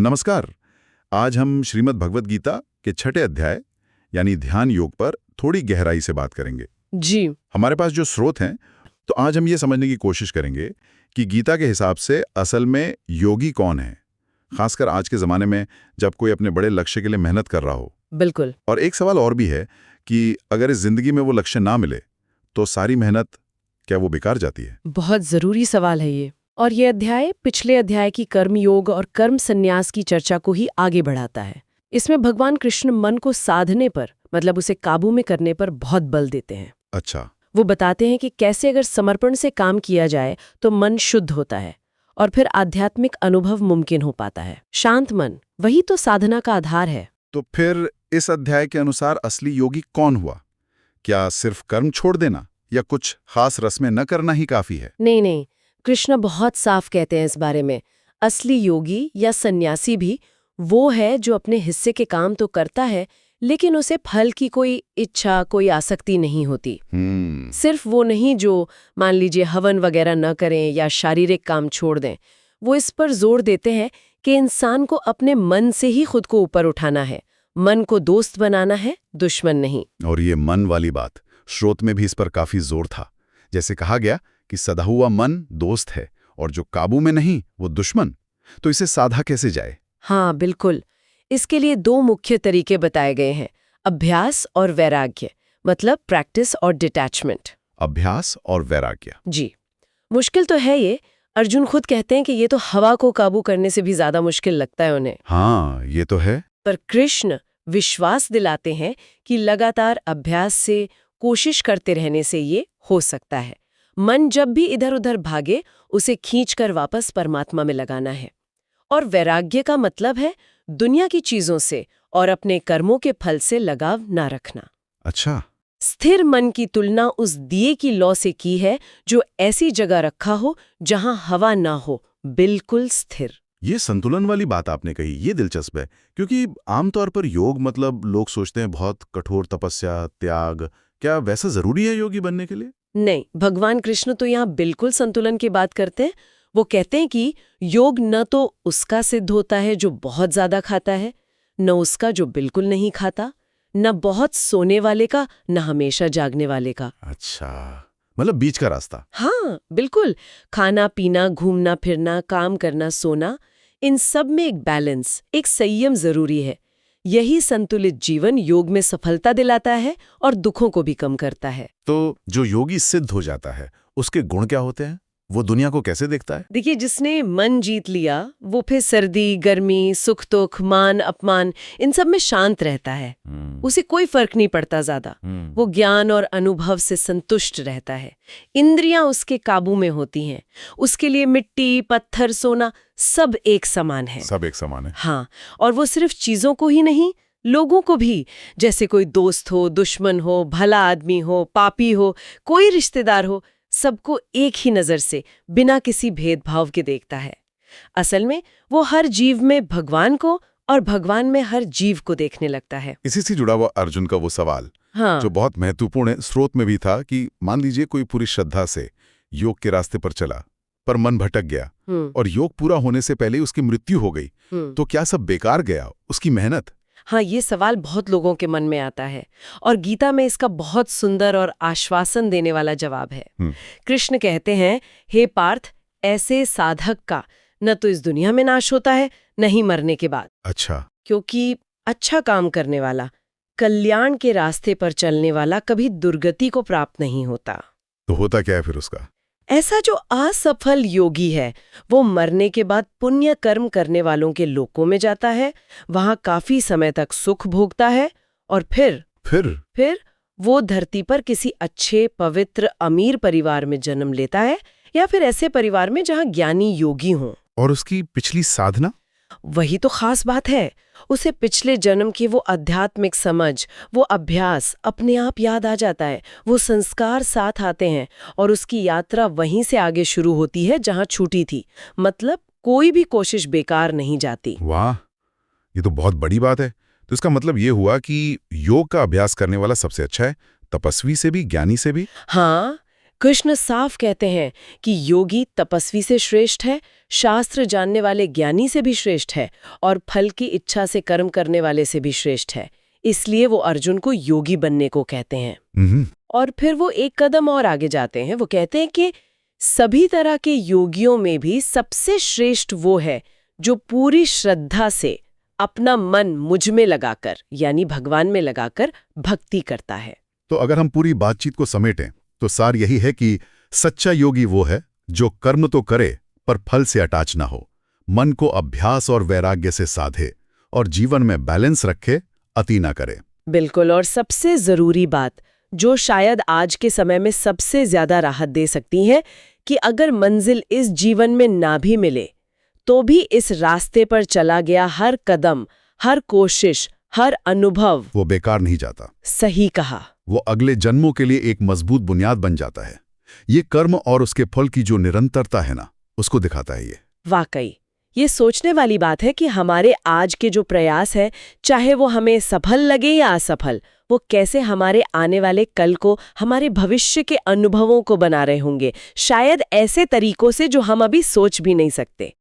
नमस्कार। आज हम श्रीमद् भगवद गीता के 6ठे अध्याय यानी ध्यान योग पर थोड़ी गहराई से बात करेंगे। जी। हमारे पास जो स्रोत हैं, तो आज हम ये समझने की कोशिश करेंगे कि गीता के हिसाब से असल में योगी कौन है, खासकर आज के ज़माने में जब कोई अपने बड़े लक्ष्य के लिए मेहनत कर रहा हो। बिल्कुल। और एक सवाल और भी है कि अगर इस जिंदगी में वो लक्ष्य ना मिले तो सारी मेहनत क्या वो बेकार जाती है? बहुत जरूरी सवाल है ये। और ये अध्याय पिछले अध्याय की कर्म योग और कर्म संन्यास की चर्चा को ही आगे बढ़ाता है। इसमें भगवान कृष्ण मन को साधने पर, मतलब उसे काबू में करने पर बहुत बल देते हैं। अच्छा। वो बताते हैं कि कैसे अगर समर्पण से काम किया जाए तो मन शुद्ध होता है और फिर आध्यात्मिक अनुभव मुमकिन हो पाता है। शांत मन, वही तो साधना का आधार है। तो फिर इस अध्याय के अनुसार असली योगी कौन हुआ? क्या सिर्फ कर्म छोड़ देना या कुछ खास रस्में न करना ही काफी है? नहीं, कृष्ण बहुत साफ कहते हैं इस बारे में। असली योगी या सन्यासी भी वो है जो अपने हिस्से के काम तो करता है, लेकिन उसे फल की कोई इच्छा, कोई आसक्ति नहीं होती। सिर्फ वो नहीं जो मान लीजिए हवन वगैरह न करें या शारीरिक काम छोड़ दें। वो इस पर जोर देते हैं कि इंसान को अपने मन से ही खुद को ऊपर उठाना है, मन को दोस्त बनाना है, दुश्मन नहीं। और ये मन वाली बात, स्रोत में भी इस पर काफी जोर था। जैसे कहा गया कि सदा हुआ मन दोस्त है और जो काबू में नहीं वो दुश्मन। तो इसे साधा कैसे जाए? हाँ बिल्कुल। इसके लिए दो मुख्य तरीके बताए गए हैं, अभ्यास और वैराग्य, मतलब प्रैक्टिस और डिटैचमेंट। अभ्यास और वैराग्य। जी। मुश्किल तो है ये। अर्जुन खुद कहते हैं कि ये तो हवा को काबू करने से भी ज्यादा मुश्किल लगता है उन्हें। हाँ, ये तो है। पर कृष्ण विश्वास दिलाते हैं कि लगातार अभ्यास से, कोशिश करते रहने से ये हो सकता है। मन जब भी इधर उधर भागे, उसे खींचकर वापस परमात्मा में लगाना है। और वैराग्य का मतलब है दुनिया की चीजों से और अपने कर्मों के फल से लगाव ना रखना। अच्छा। स्थिर मन की तुलना उस दिए की लौ से की है जो ऐसी जगह रखा हो जहां हवा ना हो, बिल्कुल स्थिर। ये संतुलन वाली बात आपने कही, ये दिलचस्प है, क्योंकि आमतौर पर योग मतलब लोग सोचते हैं बहुत कठोर तपस्या, त्याग। क्या वैसा जरूरी है योगी बनने के लिए? नहीं, भगवान कृष्ण तो यहाँ बिल्कुल संतुलन की बात करते हैं। वो कहते हैं कि योग न तो उसका सिद्ध होता है जो बहुत ज्यादा खाता है, न उसका जो बिल्कुल नहीं खाता, न बहुत सोने वाले का, न हमेशा जागने वाले का। अच्छा, मतलब बीच का रास्ता। हाँ बिल्कुल। खाना पीना, घूमना फिरना, काम करना, सोना, इन सब में एक बैलेंस, एक संयम जरूरी है। यही संतुलित जीवन योग में सफलता दिलाता है और दुखों को भी कम करता है। तो जो योगी सिद्ध हो जाता है, उसके गुण क्या होते हैं? वो दुनिया को कैसे देखता है? देखिए, जिसने मन जीत लिया वो फिर सर्दी गर्मी, सुख दुख, मान अपमान, इन सब में शांत रहता है। उसे कोई फर्क नहीं पड़ता ज्यादा। वो ज्ञान और अनुभव से संतुष्ट रहता है। इंद्रियां उसके काबू में होती हैं। उसके लिए मिट्टी, पत्थर, सोना सब एक समान है। सब एक समान है। हाँ, और वो सिर्फ चीजों को ही नहीं, लोगों को भी, जैसे कोई दोस्त हो, दुश्मन हो, भला आदमी हो, पापी हो, कोई रिश्तेदार हो, सबको एक ही नजर से, बिना किसी भेदभाव के देखता है। असल में वो हर जीव में भगवान को और भगवान में हर जीव को देखने लगता है। इसी से जुड़ा हुआ अर्जुन का वो सवाल, हाँ। जो बहुत महत्वपूर्ण है, स्रोत में भी था कि मान लीजिए कोई पूरी श्रद्धा से योग के रास्ते पर चला, पर मन भटक गया और योग पूरा होने से पहले उसकी मृत्यु हो गई, तो क्या सब बेकार गया, उसकी मेहनत? हाँ, ये सवाल बहुत लोगों के मन में आता है और गीता में इसका बहुत सुंदर और आश्वासन देने वाला जवाब है। कृष्ण कहते हैं, हे पार्थ, ऐसे साधक का न तो इस दुनिया में नाश होता है, न ही मरने के बाद। अच्छा। क्योंकि अच्छा काम करने वाला, कल्याण के रास्ते पर चलने वाला कभी दुर्गति को प्राप्त नहीं होता। तो होता क्या है फिर उसका? ऐसा जो असफल योगी है वो मरने के बाद पुण्य कर्म करने वालों के लोकों में जाता है, वहां काफी समय तक सुख भोगता है और फिर वो धरती पर किसी अच्छे, पवित्र, अमीर परिवार में जन्म लेता है, या फिर ऐसे परिवार में जहां ज्ञानी योगी हों। और उसकी पिछली साधना? वही तो खास बात है। उसे पिछले जन्म की वो आध्यात्मिक समझ, वो अभ्यास अपने आप याद आ जाता है। वो संस्कार साथ आते हैं और उसकी यात्रा वहीं से आगे शुरू होती है जहां छूटी थी। मतलब कोई भी कोशिश बेकार नहीं जाती। वाह, ये तो बहुत बड़ी बात है। तो इसका मतलब ये हुआ कि योग का अभ्यास करने वाला सबसे अच्छा है, तपस्वी से भी, ज्ञानी से भी? हाँ, कृष्ण साफ कहते हैं कि योगी तपस्वी से श्रेष्ठ है, शास्त्र जानने वाले ज्ञानी से भी श्रेष्ठ है और फल की इच्छा से कर्म करने वाले से भी श्रेष्ठ है। इसलिए वो अर्जुन को योगी बनने को कहते हैं। और फिर वो एक कदम और आगे जाते हैं। वो कहते हैं कि सभी तरह के योगियों में भी सबसे श्रेष्ठ वो है जो पूरी श्रद्धा से अपना मन मुझ में लगाकर, यानी भगवान में लगाकर भक्ति करता है। तो अगर हम पूरी बातचीत को समेटें तो सार यही है कि सच्चा योगी वो है जो कर्म तो करे पर फल से अटैच ना हो, मन को अभ्यास और वैराग्य से साधे और जीवन में बैलेंस रखे, अति ना करे। बिल्कुल। और सबसे जरूरी बात जो शायद आज के समय में सबसे ज्यादा राहत दे सकती है कि अगर मंजिल इस जीवन में ना भी मिले तो भी इस रास्ते पर चला गया हर कदम, हर कोशिश, हर अनुभव वो बेकार नहीं जाता। सही कहा। वो अगले जन्मों के लिए एक मजबूत बुनियाद बन जाता है। ये कर्म और उसके फल की जो निरंतरता है ना, उसको दिखाता है ये। वाकई ये सोचने वाली बात है कि हमारे आज के जो प्रयास है, चाहे वो हमें सफल लगे या असफल, वो कैसे हमारे आने वाले कल को, हमारे भविष्य के अनुभवों को बना रहे होंगे, शायद ऐसे तरीकों से जो हम अभी सोच भी नहीं सकते।